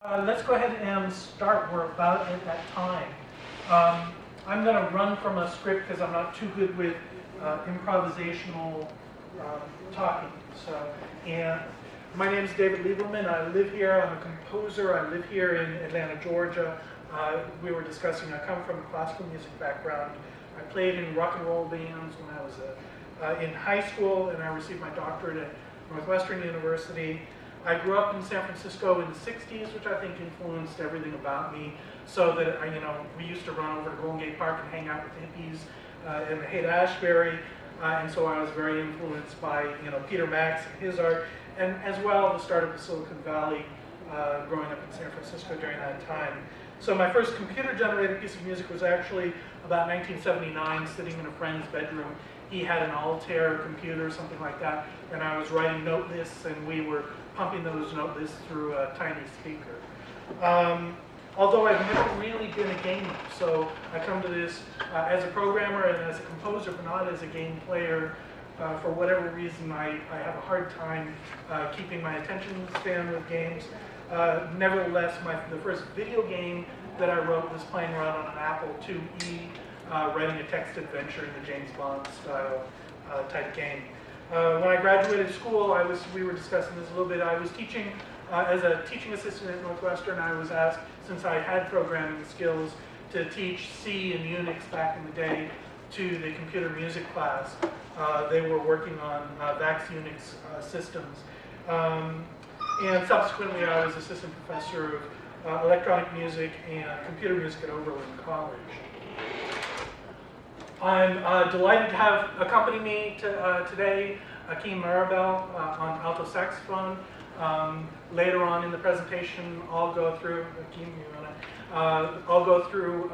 Let's go ahead and start. We're about at that time. I'm going to run from a script because I'm not too good with improvisational talking. And my name is David Lieberman. I live here. I'm a composer. I live here in Atlanta, Georgia. We were discussing, I come from a classical music background. I played in rock and roll bands when I was in high school, and I received my doctorate at Northwestern University. I grew up in San Francisco in the 60s, which I think influenced everything about me, so that we used to run over to Golden Gate Park and hang out with hippies in the Haight-Ashbury, and so I was very influenced by Peter Max and his art, and as well the start of the Silicon Valley, growing up in San Francisco during that time. So my first computer-generated piece of music was actually about 1979, sitting in a friend's bedroom. He had an Altair computer, something like that, and I was writing note lists, and we were pumping those note lists through a tiny speaker. Although I've never really been a gamer, so I come to this as a programmer and as a composer, but not as a game player. For whatever reason, I have a hard time keeping my attention span with games. Nevertheless, the first video game that I wrote was playing around on an Apple IIe, writing a text adventure in the James Bond style type game. When I graduated school, we were discussing this a little bit. I was teaching as a teaching assistant at Northwestern. I was asked, since I had programming skills, to teach C and Unix back in the day to the computer music class. They were working on VAX Unix systems. And subsequently, I was assistant professor of electronic music and computer music at Oberlin College. I'm delighted to have accompany me today Akeem Marable on alto saxophone. Later on in the presentation, I'll go through, I'll go through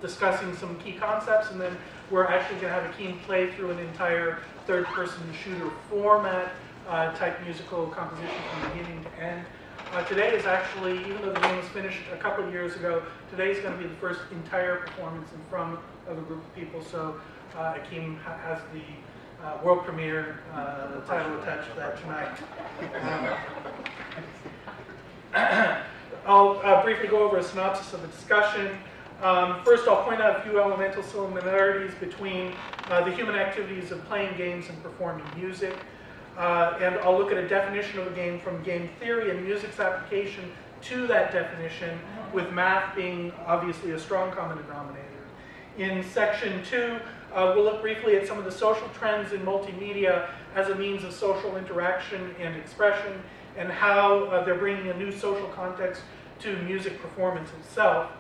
discussing some key concepts, and then we're actually going to have Akeem play through an entire third-person shooter format type musical composition from beginning to end. Today is actually, even though the game was finished a couple of years ago, today is going to be the first entire performance in front of a group of people. So Akeem has the world premiere title attached to that tonight. I'll briefly go over a synopsis of the discussion. First, I'll point out a few elemental similarities between the human activities of playing games and performing music. And I'll look at a definition of a game from game theory and music's application to that definition, with math being obviously a strong common denominator. In section 2, we'll look briefly at some of the social trends in multimedia as a means of social interaction and expression, and how they're bringing a new social context to music performance itself.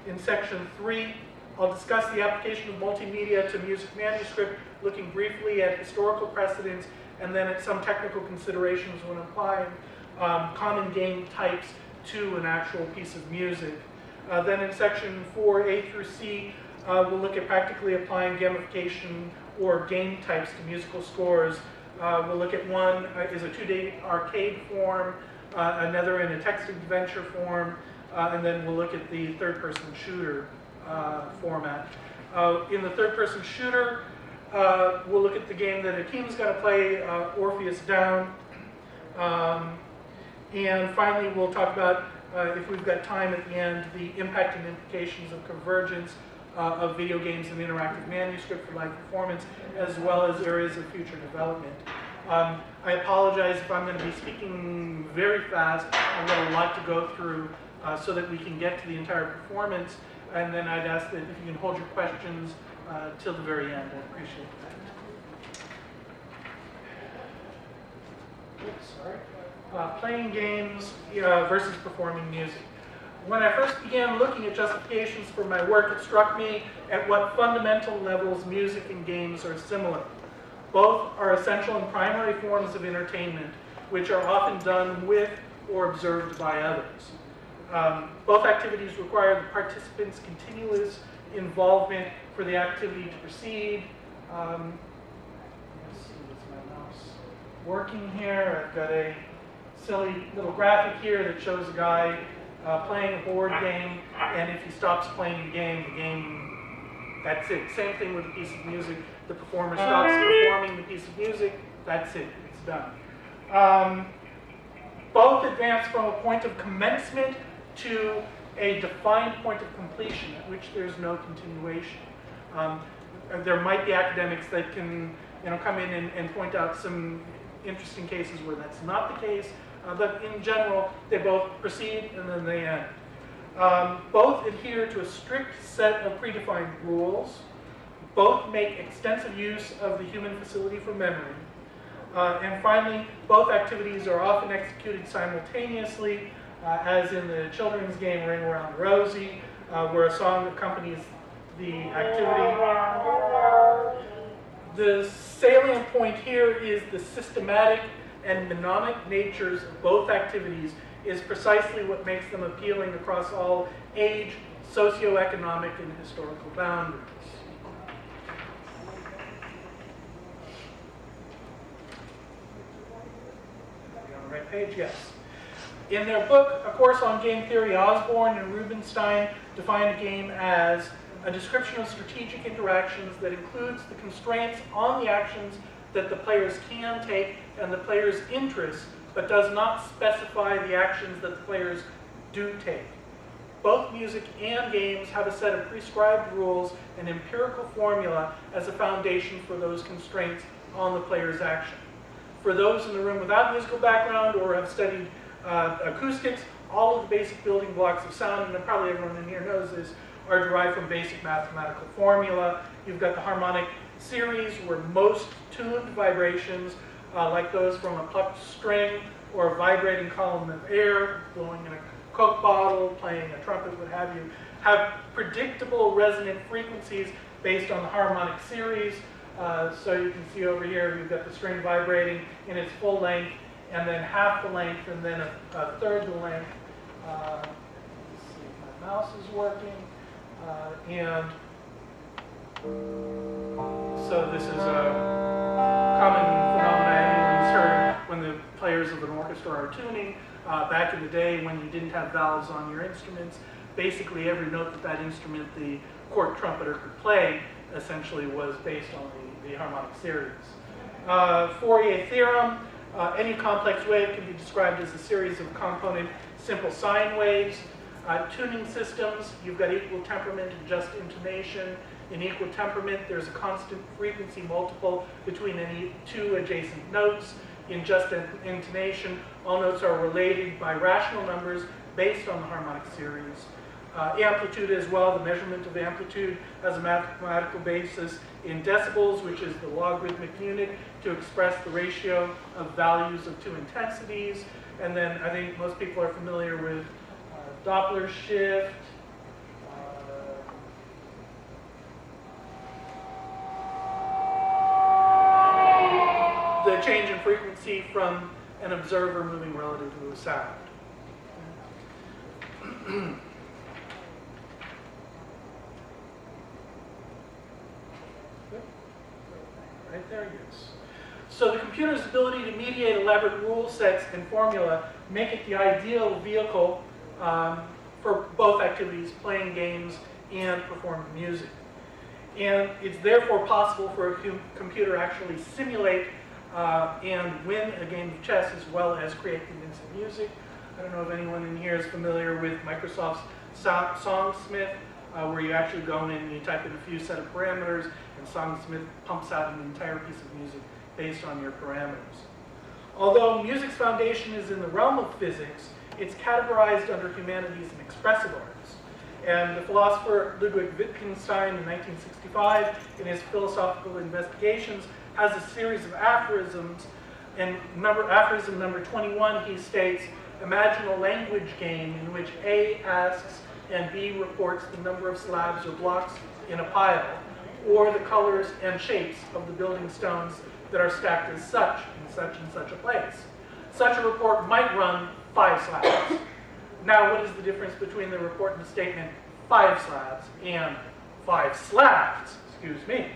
In section 3, I'll discuss the application of multimedia to music manuscript, looking briefly at historical precedents, and then at some technical considerations when applying common game types to an actual piece of music. Then in section 4A through C, we'll look at practically applying gamification or game types to musical scores. We'll look at one is a 2D arcade form, another in a text adventure form, and then we'll look at the third-person shooter format. In the third-person shooter, we'll look at the game that Akeem's going to play, Orpheus Down. And finally, we'll talk about, if we've got time at the end, the impact and implications of convergence of video games and interactive manuscript for live performance, as well as areas of future development. I apologize if I'm going to be speaking very fast. I've got a lot to go through so that we can get to the entire performance. And then I'd ask that if you can hold your questions till the very end. I appreciate that. Oops, sorry. Playing games versus performing music. When I first began looking at justifications for my work, it struck me at what fundamental levels music and games are similar. Both are essential and primary forms of entertainment, which are often done with or observed by others. Both activities require the participants' continuous involvement for the activity to proceed. Let's see, is my mouse working here? I've got a silly little graphic here that shows a guy playing a board game, and if he stops playing the game, that's it. Same thing with a piece of music. The performer stops performing the piece of music, that's it, it's done. Both advance from a point of commencement to a defined point of completion at which there's no continuation. There might be academics that can come in and point out some interesting cases where that's not the case, but in general, they both proceed and then they end. Both adhere to a strict set of predefined rules. Both make extensive use of the human facility for memory. And finally, both activities are often executed simultaneously, as in the children's game Ring Around Rosie, where a song accompanies the activity. The salient point here is the systematic and mnemonic natures of both activities is precisely what makes them appealing across all age, socioeconomic, and historical boundaries. On the right page, yes. In their book, A Course on Game Theory, Osborne and Rubinstein define a game as a description of strategic interactions that includes the constraints on the actions that the players can take and the players' interests, but does not specify the actions that the players do take. Both music and games have a set of prescribed rules and empirical formula as a foundation for those constraints on the player's action. For those in the room without musical background or have studied acoustics, all of the basic building blocks of sound, and probably everyone in here knows this, are derived from basic mathematical formula. You've got the harmonic series where most tuned vibrations, like those from a plucked string or a vibrating column of air, blowing in a Coke bottle, playing a trumpet, what have you, have predictable resonant frequencies based on the harmonic series. So you can see over here, you've got the string vibrating in its full length, and then half the length, and then a third the length. Let's see if my mouse is working. And so this is a common phenomenon anyone's heard when the players of an orchestra are tuning. Back in the day when you didn't have valves on your instruments, basically every note that that instrument, the court trumpeter, could play essentially was based on the harmonic series. Fourier theorem, any complex wave can be described as a series of component simple sine waves. Tuning systems, you've got equal temperament and just intonation. In equal temperament, there's a constant frequency multiple between any two adjacent notes. In just intonation, all notes are related by rational numbers based on the harmonic series. Amplitude as well, the measurement of amplitude has a mathematical basis in decibels, which is the logarithmic unit to express the ratio of values of two intensities. And then I think most people are familiar with Doppler shift, the change in frequency from an observer moving relative to a sound. Right there, yes. So the computer's ability to mediate elaborate rule sets and formula make it the ideal vehicle for both activities, playing games and performing music. And it's therefore possible for a computer actually simulate and win a game of chess as well as create convincing music. I don't know if anyone in here is familiar with Microsoft's Songsmith, where you actually go in and you type in a few set of parameters, and Songsmith pumps out an entire piece of music based on your parameters. Although music's foundation is in the realm of physics, it's categorized under humanities and expressive arts. And the philosopher Ludwig Wittgenstein in 1965, in his philosophical investigations, has a series of aphorisms. And aphorism number 21, he states, imagine a language game in which A asks and B reports the number of slabs or blocks in a pile, or the colors and shapes of the building stones that are stacked as such and such a place. Such a report might run 5 slabs. Now, what is the difference between the report and the statement 5 slabs and 5 slabs? Excuse me.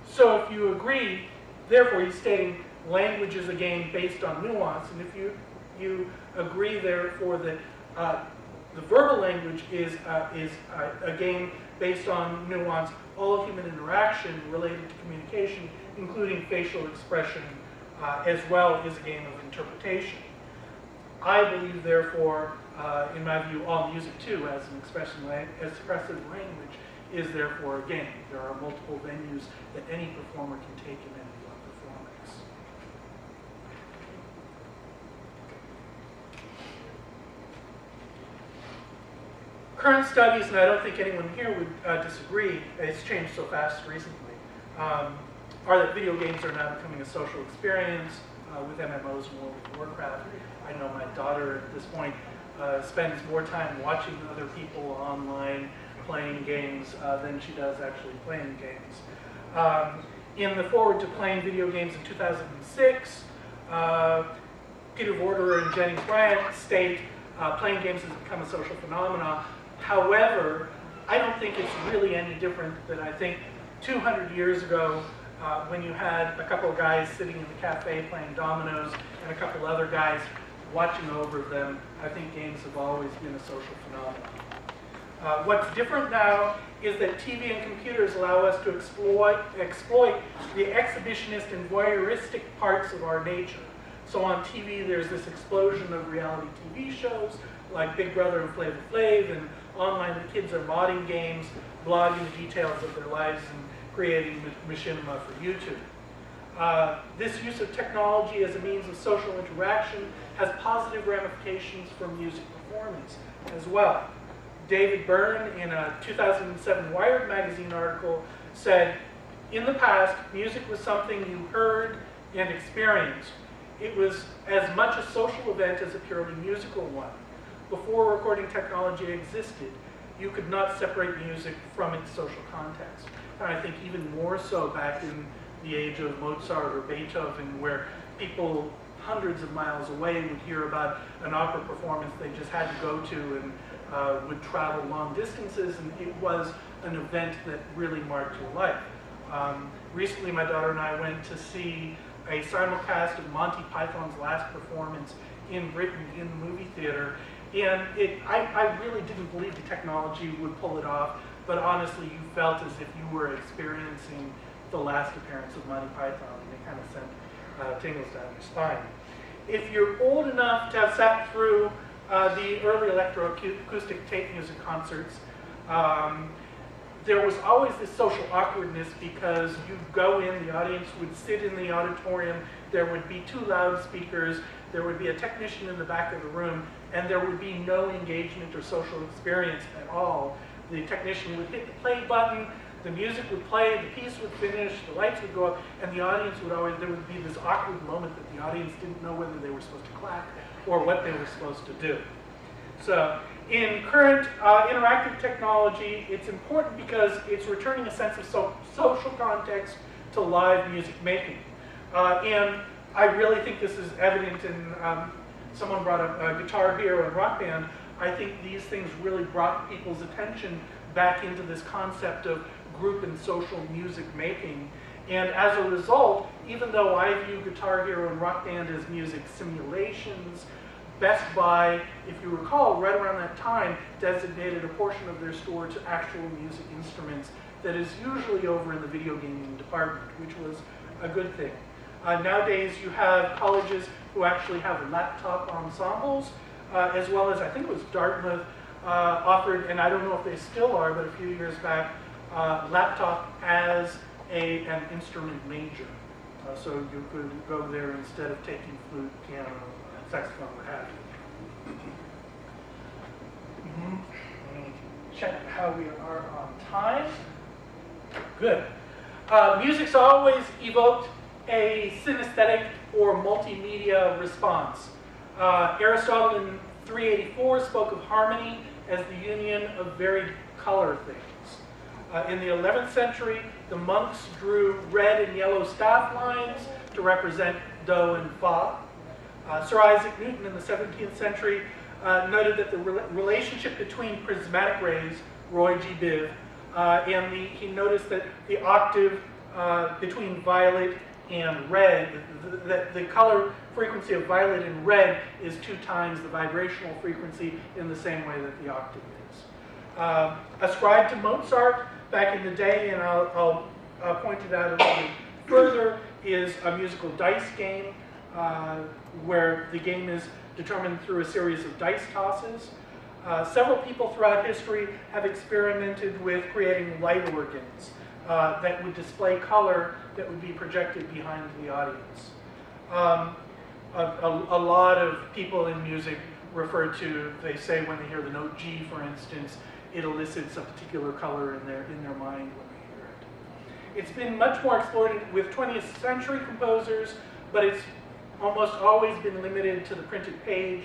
So if you agree, therefore he's stating language is a game based on nuance, and if you agree therefore that the verbal language is a game based on nuance, all human interaction related to communication, including facial expression, as well, is a game of interpretation. I believe, therefore, in my view, all music too, as an expressive language, is therefore a game. There are multiple venues that any performer can take in any one performance. Current studies, and I don't think anyone here would disagree, it's changed so fast recently, are that video games are now becoming a social experience with MMOs and World of Warcraft. I know my daughter at this point spends more time watching other people online playing games than she does actually playing games. In the forward to playing video games in 2006, Peter Vorderer and Jennings Bryant state playing games has become a social phenomenon. However, I don't think it's really any different than I think 200 years ago when you had a couple of guys sitting in the cafe playing dominoes and a couple other guys watching over them. I think games have always been a social phenomenon. What's different now is that TV and computers allow us to exploit the exhibitionist and voyeuristic parts of our nature. So on TV, there's this explosion of reality TV shows like Big Brother and Flavor Flav, and online the kids are modding games, blogging the details of their lives, and creating machinima for YouTube. This use of technology as a means of social interaction has positive ramifications for music performance as well. David Byrne, in a 2007 Wired magazine article, said, "In the past, music was something you heard and experienced. It was as much a social event as a purely musical one. Before recording technology existed, you could not separate music from its social context." And I think even more so back in the age of Mozart or Beethoven, where people hundreds of miles away would hear about an opera performance they just had to go to and would travel long distances, and it was an event that really marked your life. Recently, my daughter and I went to see a simulcast of Monty Python's last performance in Britain in the movie theater, and I really didn't believe the technology would pull it off, but honestly, you felt as if you were experiencing the last appearance of Monty Python, and it kind of sent tingles down your spine. If you're old enough to have sat through the early electroacoustic tape music concerts, there was always this social awkwardness because you'd go in, the audience would sit in the auditorium, there would be two loudspeakers, there would be a technician in the back of the room, and there would be no engagement or social experience at all. The technician would hit the play button, the music would play, the piece would finish, the lights would go up, and the audience would always, there would be this awkward moment that the audience didn't know whether they were supposed to clap or what they were supposed to do. So in current interactive technology, it's important because it's returning a sense of social context to live music making. And I really think this is evident in, someone brought up Guitar Hero and Rock Band. I think these things really brought people's attention back into this concept of group and social music making. And as a result, even though I view Guitar Hero and Rock Band as music simulations, Best Buy, if you recall, right around that time, designated a portion of their store to actual music instruments that is usually over in the video gaming department, which was a good thing. Nowadays, you have colleges who actually have laptop ensembles, as well as, I think it was Dartmouth, offered, and I don't know if they still are, but a few years back, laptop as an instrument major. So you could go there instead of taking flute, piano, saxophone, what have you. Let me check how we are on time. Good. Music's always evoked a synesthetic or multimedia response. Aristotle in 384 spoke of harmony as the union of varied color things. In the 11th century, the monks drew red and yellow staff lines to represent do and fa. Sir Isaac Newton in the 17th century noted that the relationship between prismatic rays, Roy G. Biv, and he noticed that the octave between violet and red, the color frequency of violet and red is 2 times the vibrational frequency in the same way that the octave is. Ascribed to Mozart back in the day, and I'll point it out a little bit further, is a musical dice game where the game is determined through a series of dice tosses. Several people throughout history have experimented with creating light organs that would display color that would be projected behind the audience. A lot of people in music refer to, they say when they hear the note G, for instance, it elicits a particular color in their mind when they hear it. It's been much more explored with 20th century composers, but it's almost always been limited to the printed page.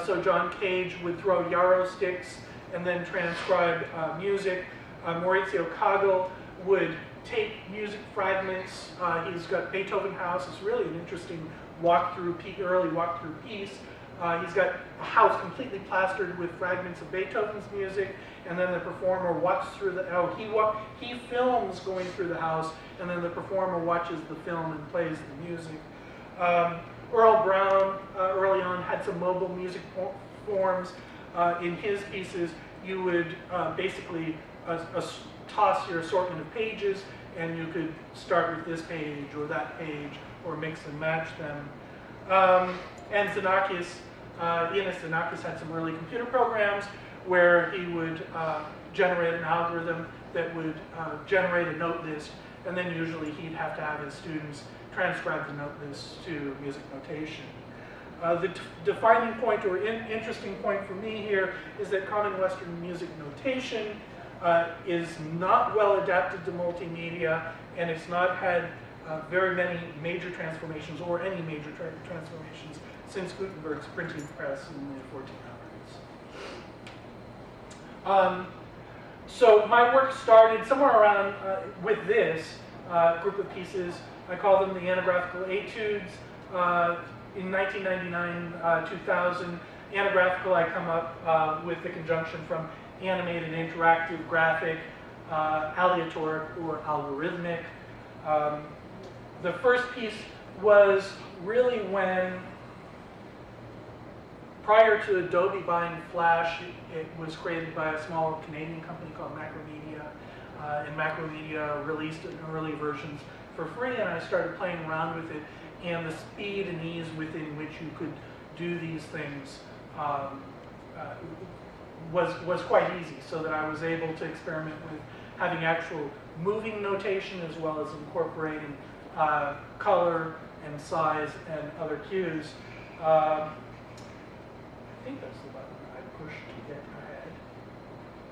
So John Cage would throw yarrow sticks and then transcribe music. Maurizio Kagel would take music fragments. He's got Beethoven House. It's really an interesting early walkthrough piece. He's got a house completely plastered with fragments of Beethoven's music, and then the performer walks through he films going through the house, and then the performer watches the film and plays the music. Earl Brown, early on, had some mobile music forms. In his pieces, you would basically toss your assortment of pages, and you could start with this page or that page, or mix and match them. And Xenakis, Ioannis Xenakis had some early computer programs where he would generate an algorithm that would generate a note list, and then usually he'd have to have his students transcribe the note list to music notation. The defining point or interesting point for me here is that common Western music notation is not well adapted to multimedia, and it's not had very many major transformations or any major transformations since Gutenberg's printing press in the 1400s. So my work started somewhere around with this group of pieces. I call them the Anagraphical Etudes. In 1999, 2000, anagraphical, I come up with the conjunction from animated, interactive, graphic, aleatoric, or algorithmic. The first piece was really when, prior to Adobe buying Flash, it was created by a small Canadian company called Macromedia, and Macromedia released it in early versions for free, and I started playing around with it, and the speed and ease within which you could do these things was quite easy, so that I was able to experiment with having actual moving notation as well as incorporating color and size and other cues. I think that's the button I pushed to get ahead.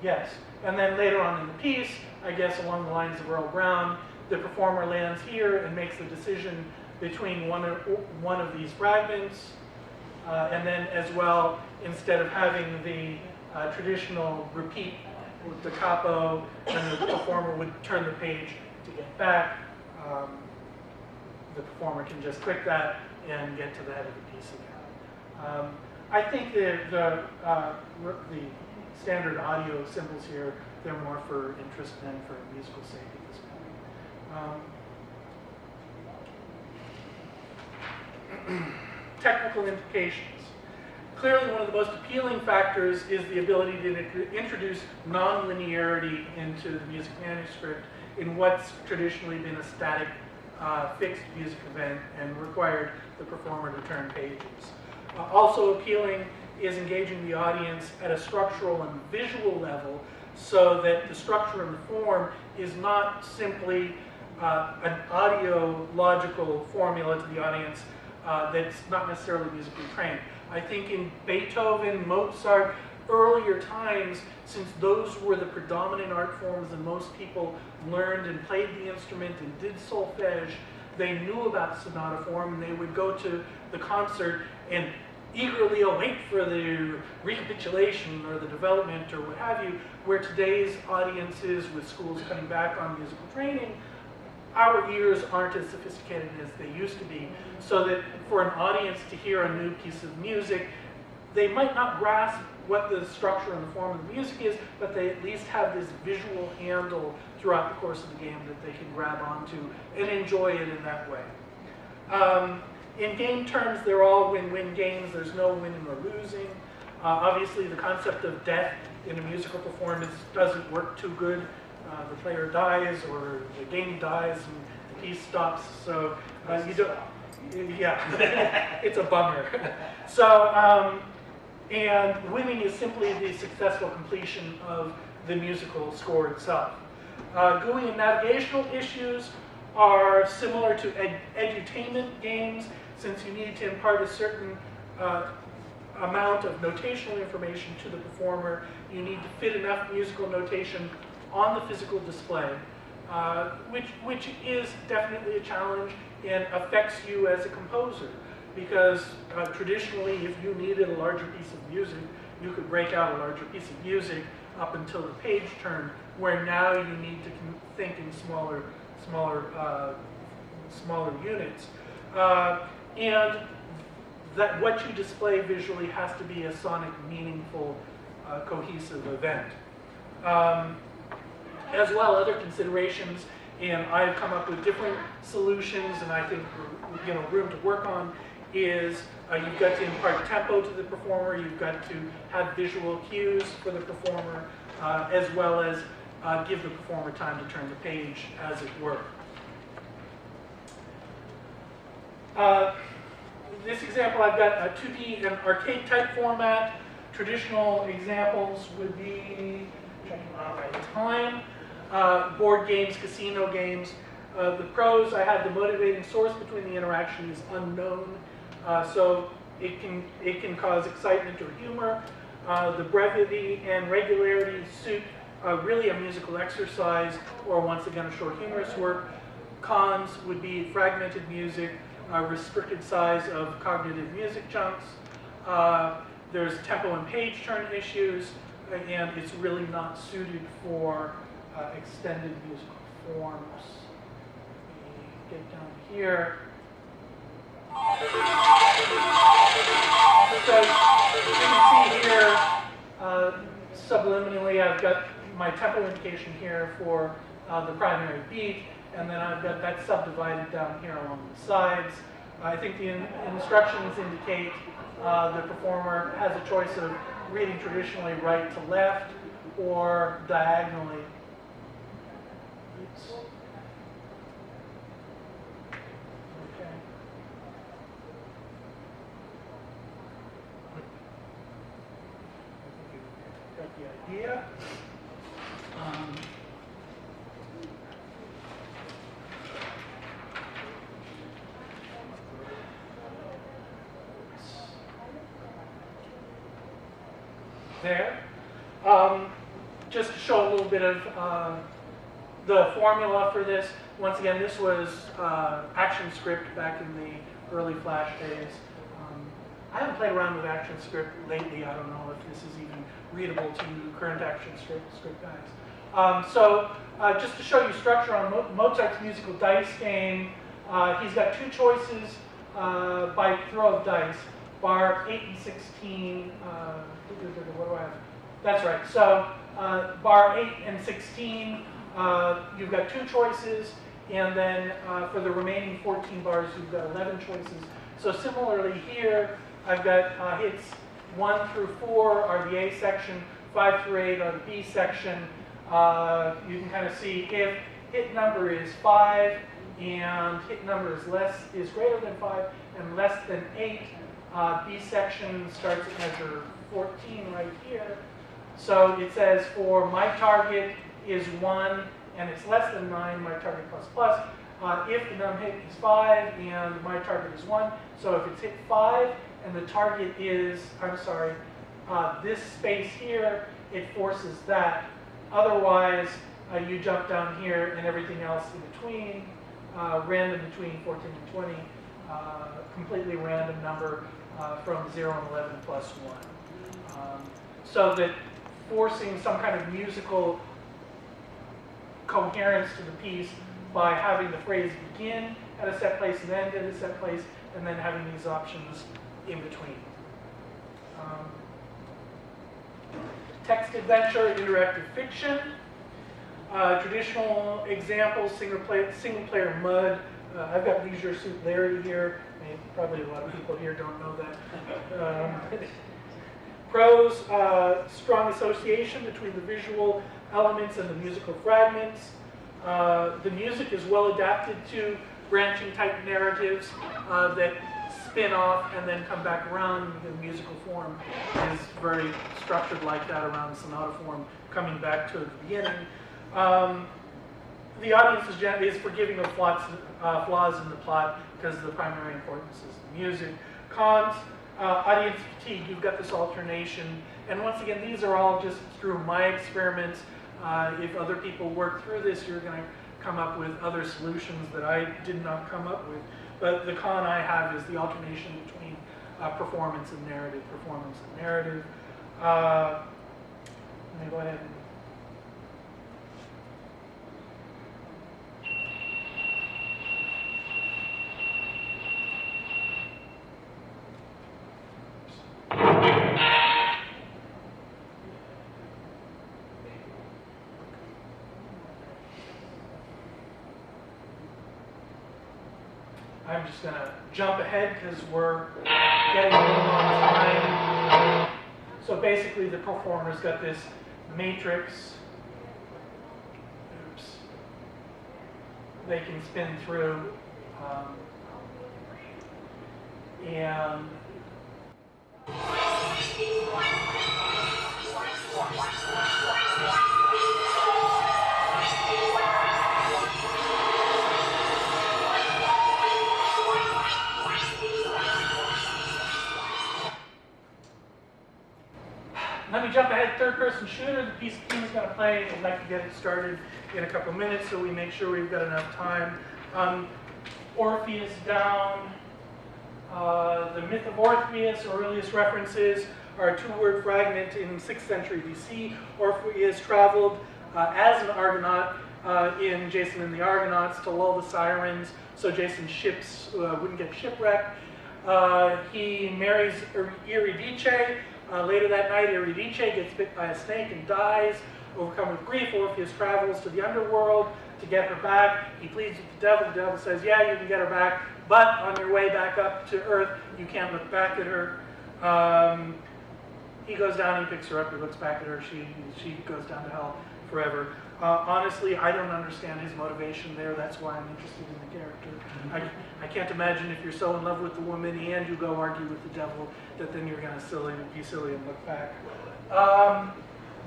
Yes, and then later on in the piece, I guess along the lines of Earl Brown, the performer lands here and makes the decision between one of these fragments, and then as well, instead of having the traditional repeat da capo, and the performer would turn the page to get back, the performer can just click that and get to the head of the piece again. I think the standard audio symbols here, they're more for interest than for musical sake at this point. Technical implications. Clearly, one of the most appealing factors is the ability to introduce non-linearity into the music manuscript in what's traditionally been a static, fixed music event and required the performer to turn pages. Also appealing is engaging the audience at a structural and visual level, so that the structure and the form is not simply an audio-logical formula to the audience that's not necessarily musically trained. I think in Beethoven, Mozart, earlier times, since those were the predominant art forms and most people learned and played the instrument and did solfege, they knew about sonata form, and they would go to the concert and eagerly await for the recapitulation or the development or what have you, where today's audiences, with schools cutting back on musical training, our ears aren't as sophisticated as they used to be, so that for an audience to hear a new piece of music, they might not grasp what the structure and the form of the music is, but they at least have this visual handle throughout the course of the game that they can grab onto and enjoy it in that way. In game terms, they're all win-win games. There's no winning or losing. Obviously, the concept of death in a musical performance doesn't work too good. The player dies, or the game dies, and the piece stops. So Yeah, it's a bummer. So, and winning is simply the successful completion of the musical score itself. GUI and navigational issues are similar to edutainment games, since you need to impart a certain amount of notational information to the performer. You need to fit enough musical notation on the physical display, which is definitely a challenge and affects you as a composer, because traditionally, if you needed a larger piece of music, you could break out a larger piece of music up until the page turn, where now you need to think in smaller units. And that what you display visually has to be a sonic, meaningful, cohesive event. As well, other considerations, and I've come up with different solutions, and I think room to work on, is you've got to impart tempo to the performer, you've got to have visual cues for the performer, as well as give the performer time to turn the page, as it were. This example, I've got a 2D and arcade type format. Traditional examples would be, checking out my time, board games, casino games. The pros, I have the motivating source between the interaction is unknown, so it can cause excitement or humor. The brevity and regularity suit really a musical exercise, or once again a short humorous work. Cons would be fragmented music, restricted size of cognitive music chunks. There's tempo and page turn issues, and it's really not suited for extended musical forms. Let me get down here. So you can see here, subliminally, I've got my tempo indication here for the primary beat, and then I've got that subdivided down here along the sides. I think the instructions indicate the performer has a choice of reading traditionally right to left or diagonally. Oops. Okay. Got the idea. There. Just to show a little bit of the formula for this. Once again, this was ActionScript back in the early Flash days. I haven't played around with ActionScript lately. I don't know if this is even readable to current ActionScript guys. So just to show you structure on Mozart's musical dice game, he's got two choices by throw of dice. Bar 8 and 16, what do I have? That's right, so bar 8 and 16, you've got two choices, and then for the remaining 14 bars, you've got 11 choices. So similarly here, I've got hits 1 through 4 are the A section, 5 through 8 are the B section. You can kind of see if hit number is 5 and hit number is greater than 5 and less than 8, B section starts at measure 14 right here. So it says for my target is 1 and it's less than 9, my target plus plus. If the num hit is 5 and my target is 1, so if it's hit 5 and the target is, this space here, it forces that. Otherwise, you jump down here and everything else in between, random between 14 and 20, completely random number from 0 and 11 plus 1. So that forcing some kind of musical coherence to the piece by having the phrase begin at a set place and end at a set place, and then having these options in between. Text adventure, interactive fiction. Traditional examples, single player mud. I've got Leisure Suit Larry here. Probably a lot of people here don't know that. Pros, strong association between the visual elements and the musical fragments. The music is well adapted to branching type narratives that spin off and then come back around. The musical form is very structured like that around the sonata form, coming back to the beginning. The audience is forgiving of flaws in the plot because the primary importance is the music. Cons, audience fatigue, you've got this alternation. And once again, these are all just through my experiments. If other people work through this, you're going to come up with other solutions that I did not come up with. But the con I have is the alternation between performance and narrative, performance and narrative. Let me go ahead and I'm just going to jump ahead because we're getting a little on time. So basically the performer's got this matrix. Oops. They can spin through. And let me jump ahead, third-person shooter. The piece the team is going to play. I'd like to get it started in a couple minutes so we make sure we've got enough time. Orpheus Down. The myth of Orpheus, earliest references are a two-word fragment in 6th century BC. Orpheus traveled as an Argonaut in Jason and the Argonauts to lull the sirens so Jason's ships wouldn't get shipwrecked. He marries Eurydice. Later that night, Eurydice gets bit by a snake and dies. Overcome with grief, Orpheus travels to the underworld to get her back. He pleads with the devil. The devil says, yeah, you can get her back, but on your way back up to Earth, you can't look back at her. He goes down, he picks her up, he looks back at her, she goes down to hell forever. Honestly, I don't understand his motivation there. That's why I'm interested in the character. I can't imagine if you're so in love with the woman and you go argue with the devil that then you're going to be silly and look back.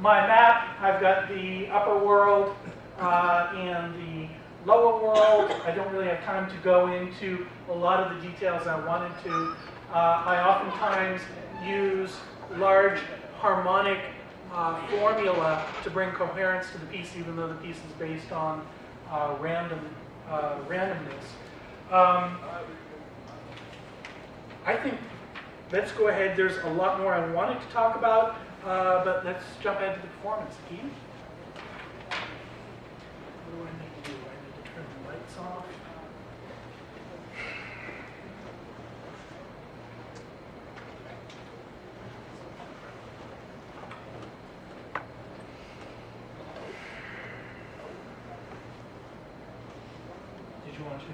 My map, I've got the upper world and the lower world. I don't really have time to go into a lot of the details I wanted to. I oftentimes use large harmonic formula to bring coherence to the piece, even though the piece is based on randomness. I think let's go ahead. There's a lot more I wanted to talk about, but let's jump ahead to the performance. Akeem? What do I need to do? I need to turn the lights off. Did you want to?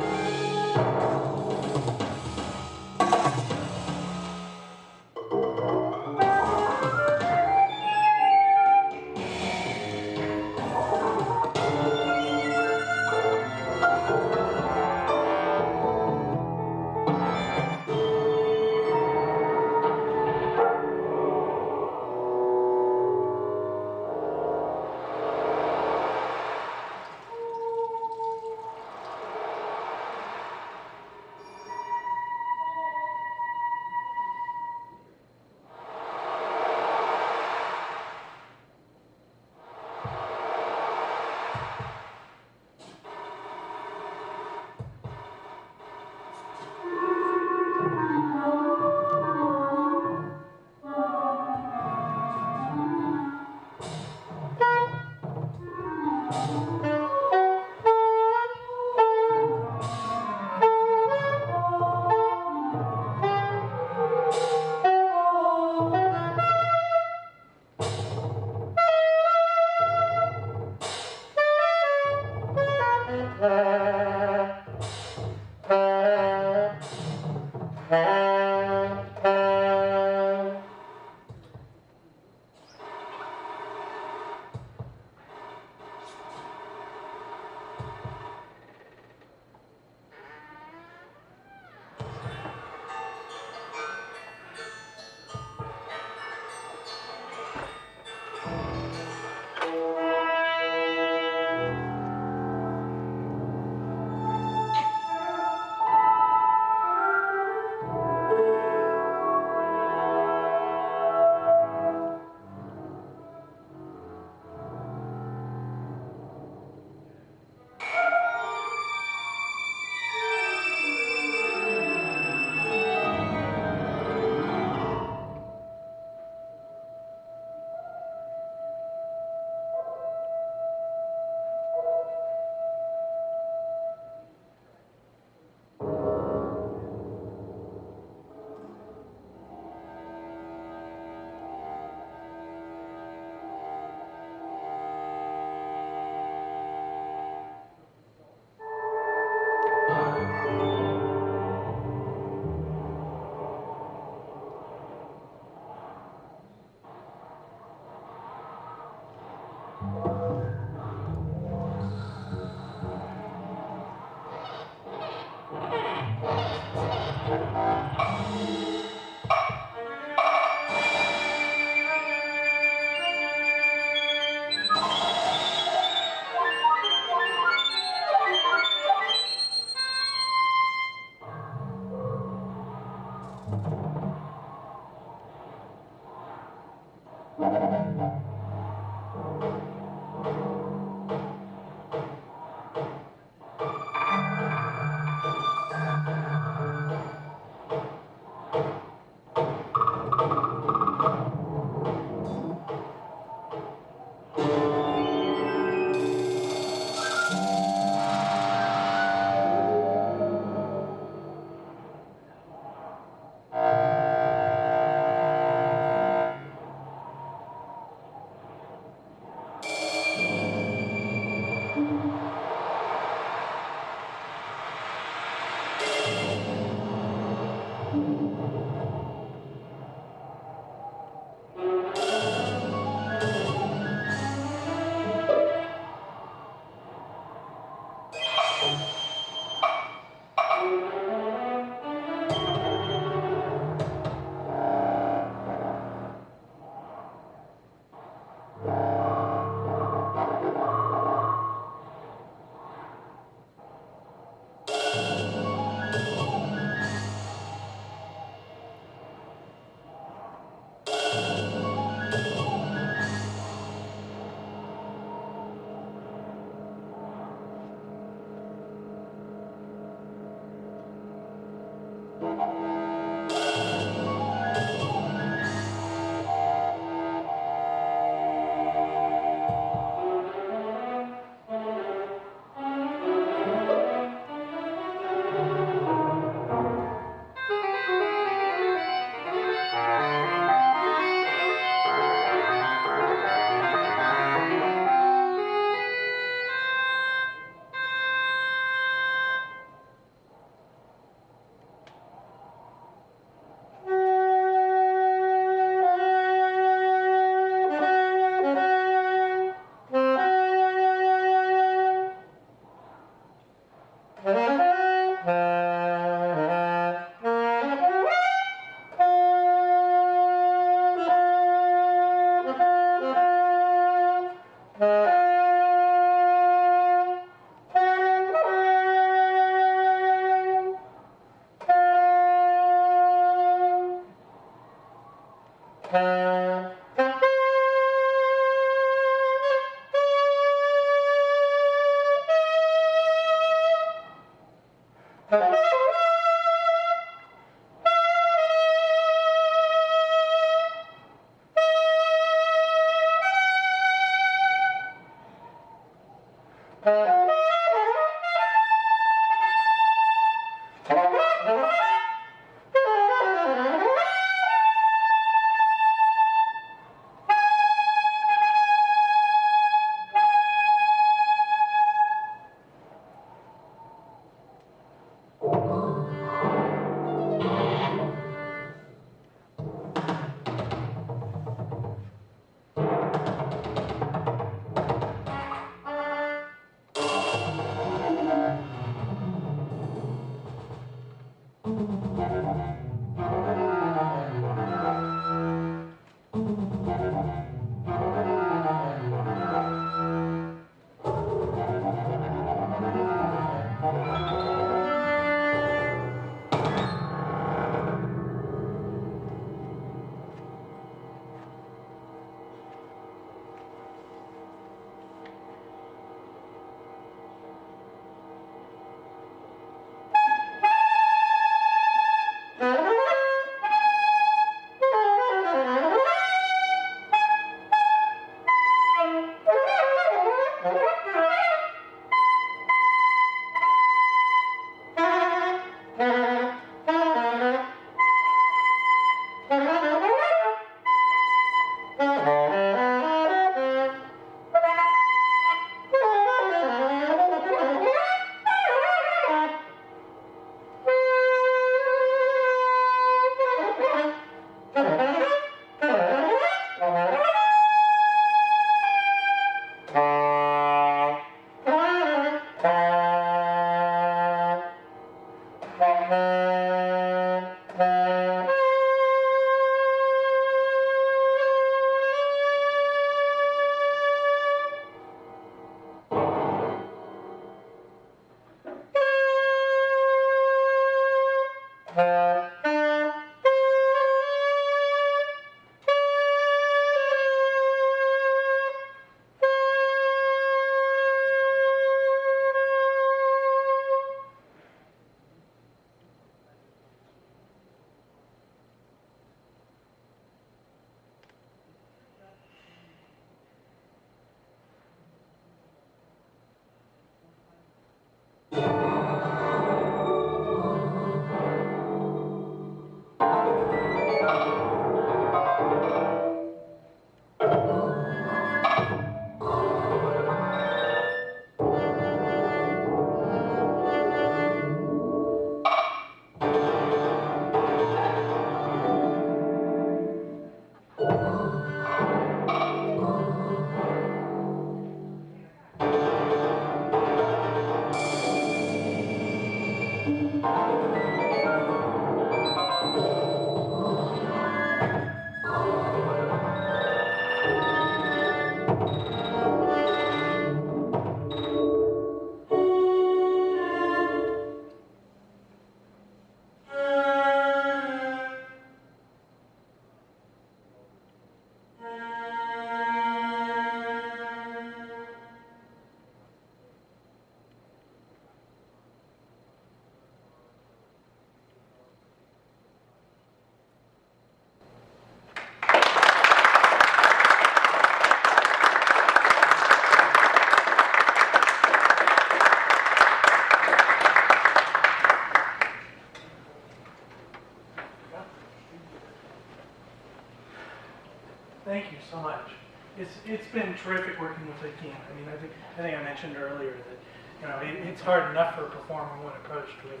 Thank you so much. It's been terrific working with Akeem. I mean, I think I mentioned earlier that it's hard enough for a performer when approached with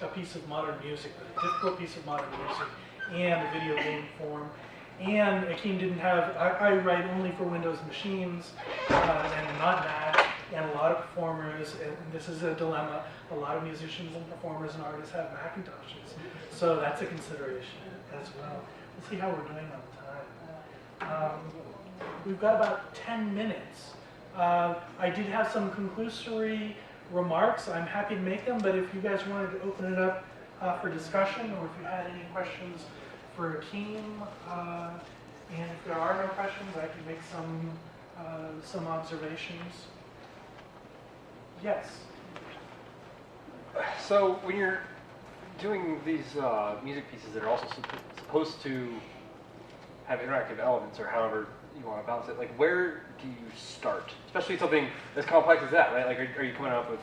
a piece of modern music, a difficult piece of modern music, and a video game form. And Akeem didn't have. I write only for Windows machines and not Mac. And a lot of performers, and this is a dilemma. A lot of musicians and performers and artists have Macintoshes, so that's a consideration as well. Let's see how we're doing on time. We've got about 10 minutes. I did have some conclusory remarks. I'm happy to make them, but if you guys wanted to open it up for discussion, or if you had any questions for Akeem, and if there are no questions, I can make some observations. Yes. So when you're doing these music pieces that are also supposed to have interactive elements, or however you want to balance it. Like, where do you start? Especially something as complex as that, right? Like, are you coming up with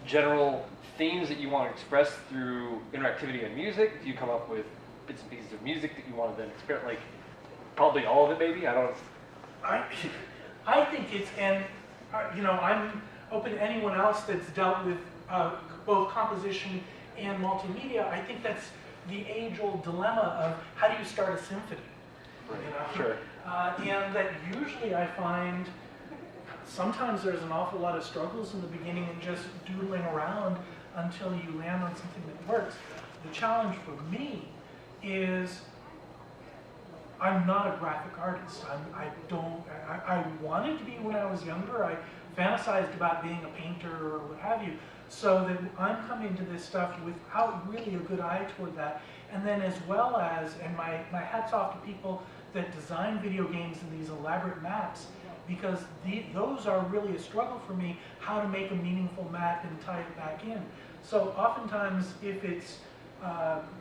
general themes that you want to express through interactivity and music? Do you come up with bits and pieces of music that you want to then experiment? Like, probably all of it, maybe? I don't. I think it's, and you know, I'm open to anyone else that's dealt with both composition and multimedia. I think that's the age-old dilemma of how do you start a symphony? Right. You know? Sure. And that usually I find sometimes there's an awful lot of struggles in the beginning and just doodling around until you land on something that works. The challenge for me is I'm not a graphic artist. I wanted to be when I was younger. I fantasized about being a painter or what have you. So that I'm coming to this stuff without really a good eye toward that. And then as well as, and my hat's off to people that design video games in these elaborate maps, because those are really a struggle for me, how to make a meaningful map and tie it back in. So oftentimes if it's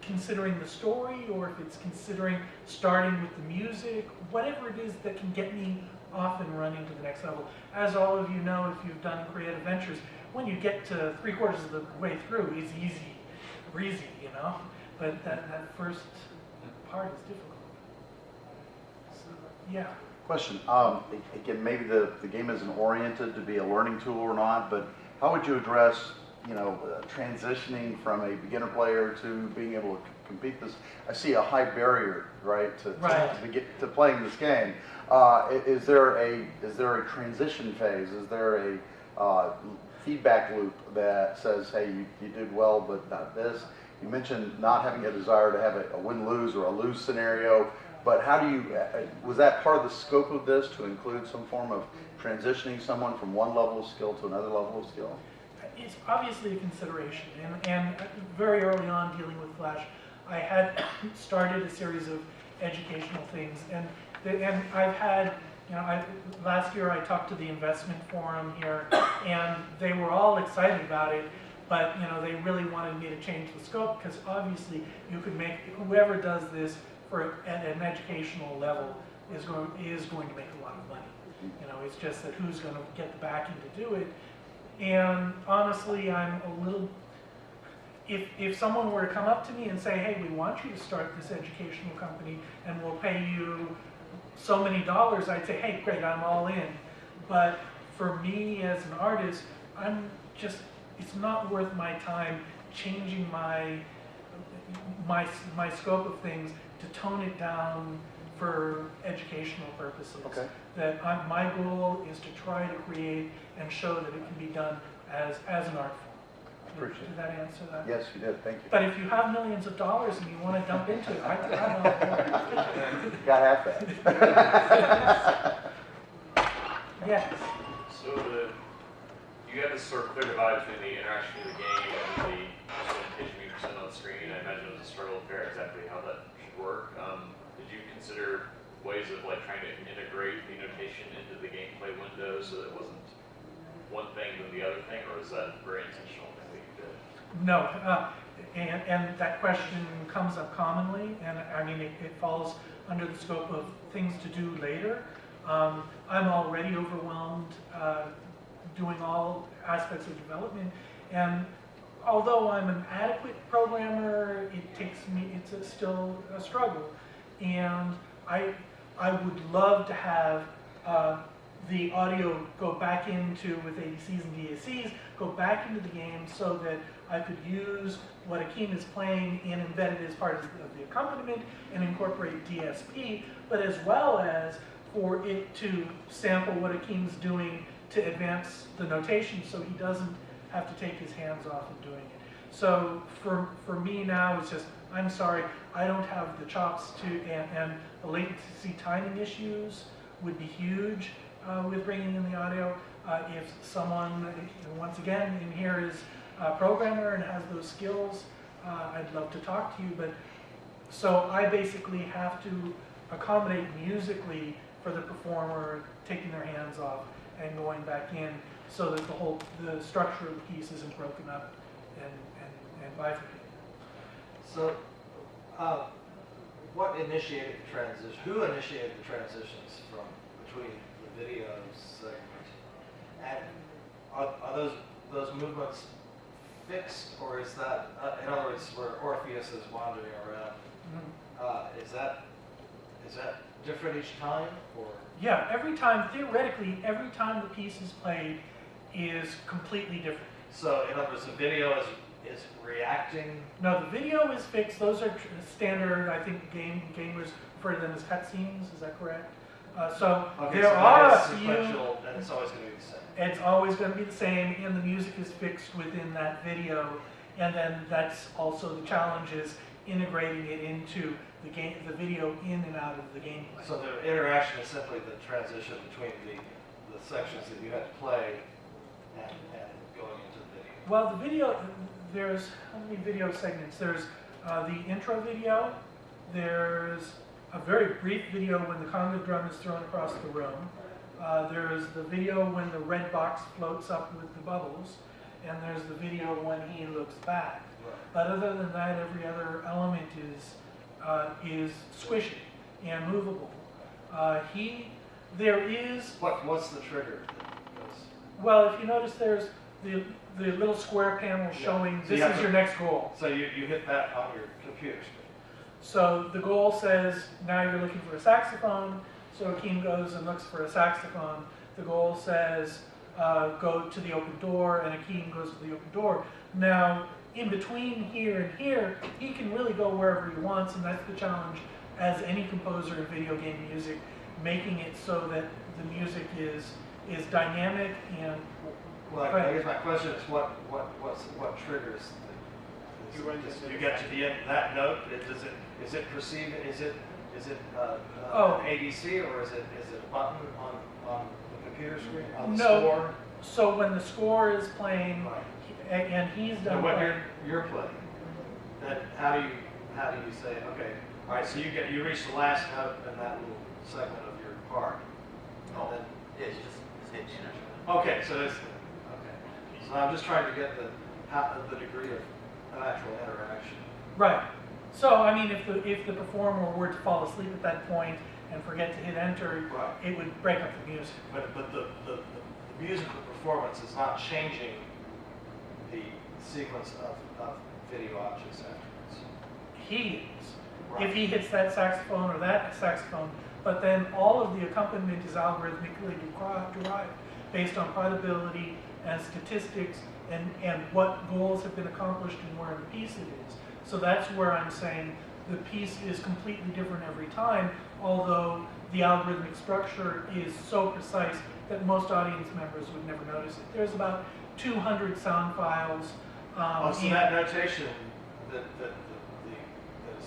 considering the story, or if it's considering starting with the music, whatever it is that can get me off and running to the next level. As all of you know, if you've done creative ventures, when you get to 3/4 of the way through, it's easy, breezy, you know? But that first part is difficult. So, yeah. Question. Again, maybe the game isn't oriented to be a learning tool or not, but how would you address, you know, transitioning from a beginner player to being able to compete this? I see a high barrier, right, to playing this game. Is there a transition phase? Is there a feedback loop that says, hey, you did well, but not this? You mentioned not having a desire to have a win-lose or a lose scenario, but how do you, was that part of the scope of this, to include some form of transitioning someone from one level of skill to another level of skill? It's obviously a consideration, and very early on dealing with Flash, I had started a series of educational things, and I've had, you know, last year I talked to the investment forum here, and they were all excited about it, but you know, they really wanted me to change the scope, because obviously you could make, whoever does this at an educational level is going to make a lot of money. You know, it's just that who's going to get the backing to do it. And honestly, I'm a little, if someone were to come up to me and say, hey, we want you to start this educational company and we'll pay you so many dollars, I'd say, hey, great, I'm all in. But for me as an artist, it's not worth my time changing my scope of things to tone it down for educational purposes. Okay. That my goal is to try to create and show that it can be done as an art form. Appreciate it. Did that answer that? Yes, you did. Thank you. But if you have millions of dollars and you want to dump into it, I'm all Got half that. Yes. So you have this sort of clear divide between the interaction of the game and the presentation being presented on the screen. I imagine it was a struggle to figure out exactly how that should work. Did you consider ways of like trying to integrate the notation into the gameplay window so that it wasn't one thing than the other thing, or is that very intentional thing that you did? No, and that question comes up commonly, and I mean it falls under the scope of things to do later. I'm already overwhelmed doing all aspects of development, and although I'm an adequate programmer, it's still a struggle. And I would love to have the audio go back into, with ADCs and DACs, go back into the game so that I could use what Akeem is playing and embed it as part of the accompaniment and incorporate DSP, but as well as for it to sample what Akeem's doing to advance the notation so he doesn't have to take his hands off of doing it. So for me now, it's just, I'm sorry, I don't have the chops to, and the latency timing issues would be huge with bringing in the audio. If someone, once again, in here is a programmer and has those skills, I'd love to talk to you, but so I basically have to accommodate musically for the performer taking their hands off and going back in so that the structure of the piece isn't broken up and bifurcated. So, what initiated the transition? Who initiated the transitions from between the video segment. And are those movements fixed, or is that, in other words, where Orpheus is wandering around, is that different each time, or? Yeah, every time, theoretically, every time the piece is played is completely different. So, in other words, the video is reacting? No, the video is fixed. Those are standard, I think gamers refer to them as cutscenes, is that correct? Okay, there so are that a is few. sequential, and it's always going to be the same. It's always going to be the same, and the music is fixed within that video. And then that's also the challenge, is integrating it into the video in and out of the gameplay. So the interaction is simply the transition between the sections that you had to play and going into the video. Well, the video, there's how many video segments? There's the intro video. There's a very brief video when the conga drum is thrown across the room. There's the video when the red box floats up with the bubbles. And there's the video when he looks back. Right. But other than that, every other element is squishy and movable. There is, What's the trigger? well, if you notice, there's the little square panel showing So you this have is to- your next goal. So you hit that on your computer screen. So the goal says, now you're looking for a saxophone. So Akeem goes and looks for a saxophone. The goal says, go to the open door, and Akeem goes to the open door. Now, in between here and here, he can really go wherever he wants, and that's the challenge as any composer of video game music, making it so that the music is dynamic and. Well, I guess my question is, what triggers you get to the end of that note? Is it perceived? Is it an ADC, or is it a button on the computer screen on the score? So when the score is playing, Right. and he's done And when playing, you're playing, then how do you say, okay, all right, so you reach the last note in that little segment of your part. And then, Yeah, you just hit enter. okay, so it's okay. So I'm just trying to get the degree of actual interaction. right. So I mean, if the performer were to fall asleep at that point and forget to hit enter, Right. it would break up the music. But the musical performance is not changing the sequence of video objects afterwards. He is. Right. If he hits that saxophone or that saxophone, but then all of the accompaniment is algorithmically derived based on probability and statistics and what goals have been accomplished and where the piece it is. So that's where I'm saying the piece is completely different every time, although the algorithmic structure is so precise that most audience members would never notice it. There's about 200 sound files. So that notation that is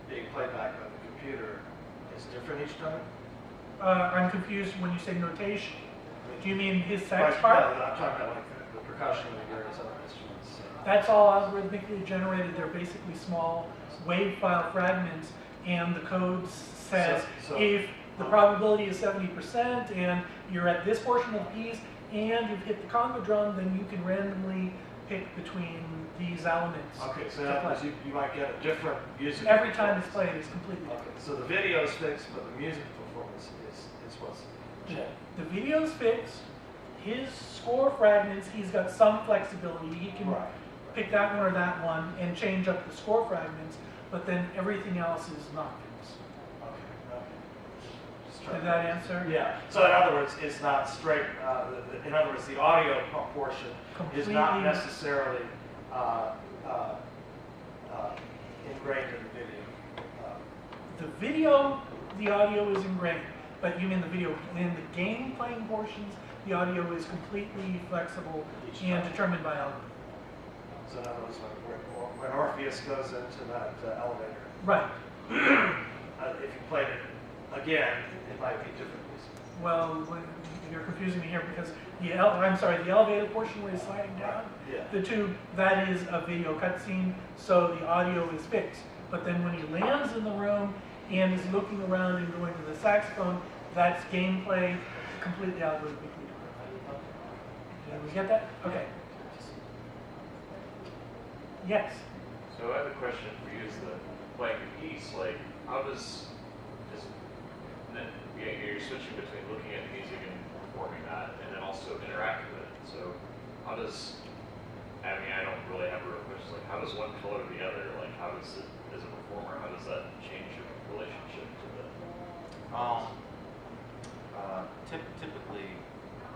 being played back on the computer is different each time? I'm confused when you say notation. Do you mean his sax Right, part? no, I'm talking about like the percussion and various other instruments. That's all algorithmically generated. They're basically small wave file fragments, and the code says So- if the probability is 70% and you're at this portion of the piece and you've hit the conga drum, then you can randomly pick between these elements. Okay, so that means you might get a different music. Every time it's played is completely Okay, different. so the video is fixed, but the music performance is what's changed. The video's fixed. His score fragments, he's got some flexibility. He can Right. pick that one or that one and change up the score fragments, but then everything else is not fixed. Okay. Just trying Did to- that answer? Yeah, so in other words, it's not straight, in other words, the audio portion is not Completely- necessarily ingrained in the video. The video, the audio is ingrained, but you mean the video in the game playing portions, the audio is completely flexible Each and time. determined by algorithm. So in other words, when Orpheus goes into that elevator, Right. if you played it again, it might be different music. Well, you're confusing me here because the elevator portion where he's sliding down, Yeah. the tube, that is a video cutscene, so the audio is fixed. But then when he lands in the room and is looking around and going to the saxophone, that's gameplay completely algorithmically derived. Did we get that? Okay. Yes. So I have a question for you: is the playing the piece, like how does you're switching between looking at the music and performing that, and then also interacting with it. So how does, I mean, I don't really have a real question, like how does one color the other? Like how does it, as a performer, how does that change your relationship to the Typically,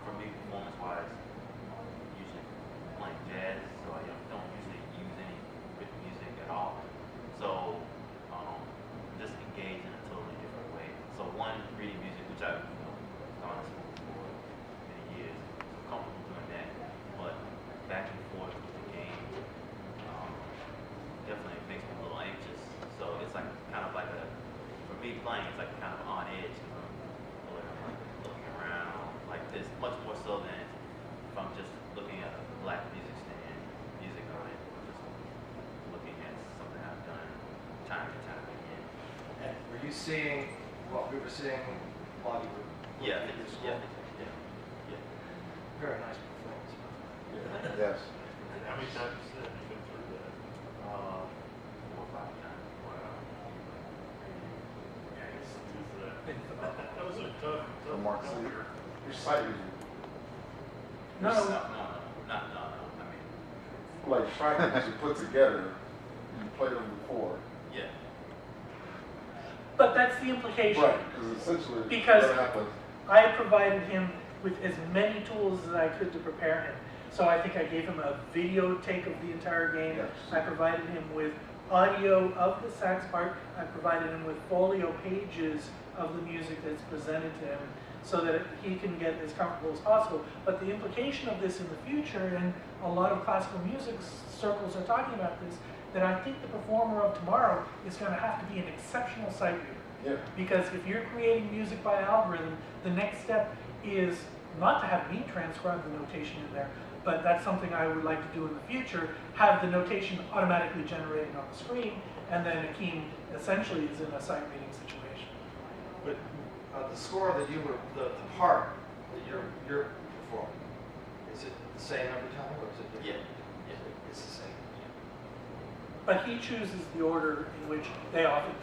for me, performance-wise, usually playing jazz, so I don't usually use any written music at all. So, just engage in a totally different way. So one, reading music, which I've gone to school for many years, so comfortable doing that. But back and forth with the game, definitely makes me a little anxious. So it's like kind of like for me playing, it's like kind of on edge. Looking around like this, much more so than if I'm just looking at a black music stand, music on it, or just looking at something I've done time and time again. And were you seeing what we were seeing while you were Yeah. Very nice performance. Yes. How many times have you been through that? 4 or 5 times. Wow. That was a tough Mark, so year. Your sight is No. No, I mean, like practice you put together. You played them before. yeah. but that's the implication. Right, because essentially Because- you're gonna have to. I provided him with as many tools as I could to prepare him. So I think I gave him a video take of the entire game. Yes. I provided him with audio of the sax part. I provided him with folio pages of the music that's presented to him so that he can get as comfortable as possible. But the implication of this in the future, and a lot of classical music circles are talking about this, that I think the performer of tomorrow is going to have to be an exceptional sight reader. Yeah. Because if you're creating music by algorithm, the next step is not to have me transcribe the notation in there, but that's something I would like to do in the future, have the notation automatically generated on the screen, and then Akeem essentially is in a sight reading situation. But the score that you were, the part that you're performing, is it the same every time, or is it different? Yeah. It's the same. But he chooses the order in which they often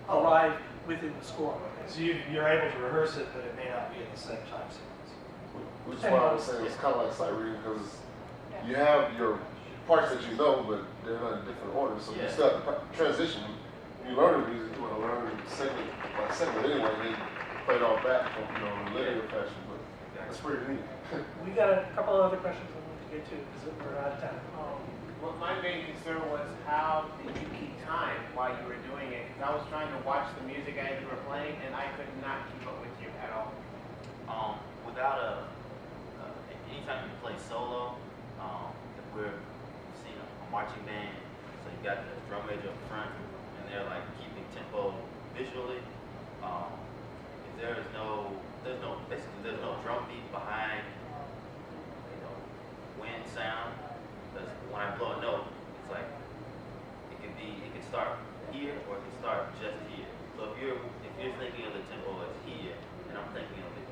arrive within the score. So you're able to rehearse it, but it may not be in the same time sequence. Which is why I was saying it's kind of like sight reading because you have your parts that you know, but they're not in different orders. So you still have to transition. When you learn the music, you want to learn segment by segment anyway, and then play it all back from in a linear fashion. But that's pretty neat. We got a couple of other questions I want to get to because we're out of time. Well, my main concern was how did you keep time while you were doing it? Because I was trying to watch the music as you were playing, and I could not keep up with you at all. Without anytime you play solo, if we're seeing a marching band, so you got the drum major up front, and they're like keeping tempo visually. If there's no drum beat behind, wind sound. Because when I blow a note, it's like it can start here or it can start just here. So if you're thinking of the tempo as here, and I'm thinking of it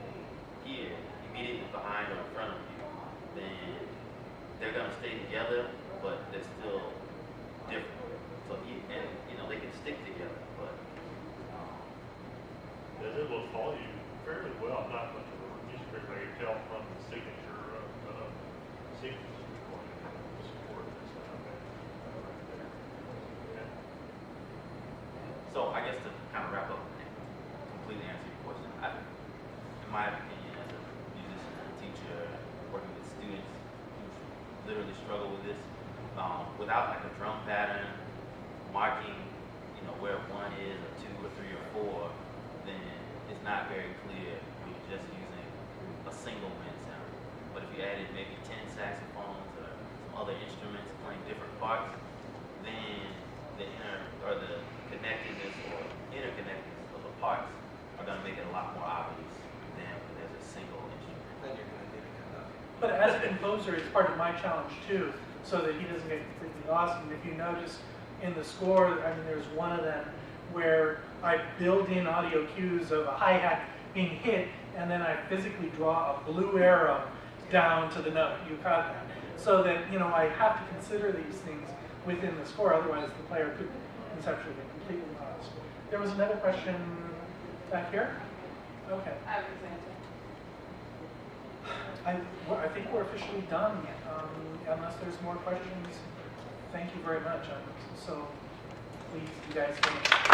here, immediately behind or in front of you, then they're gonna stay together, but they're still different. So they can stick together, but It will follow you fairly well. Not much of a music career, but you can tell from the signature of sequences you're going to support and stuff like that. Right there. Yeah. So I guess to kind of wrap up and completely answer your question, in my opinion, as a musician and a teacher, working with students who literally struggle with this, without like a drum pattern, marking, where 1 is, or 2, or 3, or 4, then it's not very clear when you're just using a single wind sound. But if you added maybe 10 saxophones or some other instruments playing different parts, then the connectedness or interconnectedness of the parts are going to make it a lot more obvious than when there's a single instrument. Then you're going to get it enough. But as a composer, it's part of my challenge too, so that he doesn't get completely lost. And if you notice in the score, there's one of them where I build in audio cues of a hi-hat being hit, and then I physically draw a blue arrow down to the note. You caught that. So that, I have to consider these things within the score, otherwise the player could conceptually get completely lost. There was another question back here. Okay. Alexander. I think we're officially done. Unless there's more questions, thank you very much. I'm so pleased you guys came.